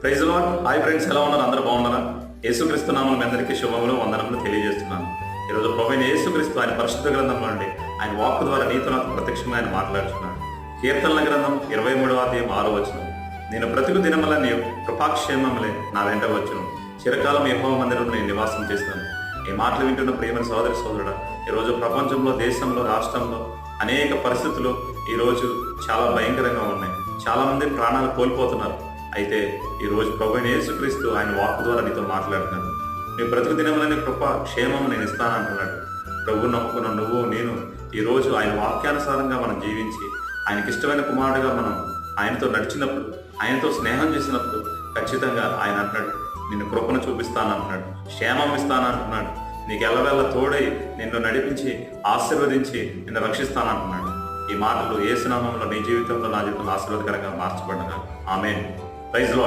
Praise lord. Hi friends, ఎలా ఉన్నారు? అందరూ బాగున్నారా? యేసుక్రీస్తు నామమున మీ అందరికీ శుభములు, వందనములు తెలియజేస్తున్నాను. ఈరోజు ప్రభువైన యేసుక్రీస్తు ఆయన పరిశుద్ధ గ్రంథంలో నుండి ఆయన వాక్కు ద్వారా నీతో నాకు ప్రత్యక్షంగా ఆయన మాట్లాడుతున్నాడు. కీర్తనల గ్రంథం 23వ అధ్యాయం 6వ వచనం. నేను బ్రతుకు దినముల నీ కృపాక్షేమములే నా వెంట వచ్చును, చిరకాలం యెహోవా మందిరంలో నేను నివాసం చేస్తాను. ఈ మాటలు వింటున్న ప్రియమైన సోదరి సోదరుడా, ఈరోజు ప్రపంచంలో, దేశంలో, రాష్ట్రంలో అనేక పరిస్థితులు ఈరోజు చాలా భయంకరంగా ఉన్నాయి. చాలా మంది ప్రాణాలు కోల్పోతున్నారు. అయితే ఈరోజు ప్రభువైన యేసుక్రీస్తు ఆయన వాక్కు ద్వారా నీతో మాట్లాడుతున్నాడు. నీ బ్రతుకు దినములని కృప క్షేమం నేను ఇస్తానంటున్నాడు. ప్రభువు నమ్ముకున్న నువ్వు నేను ఈరోజు ఆయన వాక్యానుసారంగా మనం జీవించి ఆయనకి ఇష్టమైన కుమారుడిగా మనం ఆయనతో నడిచినప్పుడు, ఆయనతో స్నేహం చేసినప్పుడు ఖచ్చితంగా ఆయన అంటున్నాడు, నిన్ను కృపను చూపిస్తానంటున్నాడు, క్షేమం ఇస్తానంటున్నాడు, నీకు ఎల్లవేళ తోడై నిన్ను నడిపించి ఆశీర్వదించి నిన్ను రక్షిస్తానంటున్నాడు. ఈ మాటలు యేసు నామములో నీ జీవితంలో, నా జీవితంలో ఆశీర్వాదకరంగా మార్చబడిన ఆమేన్. Praise lord.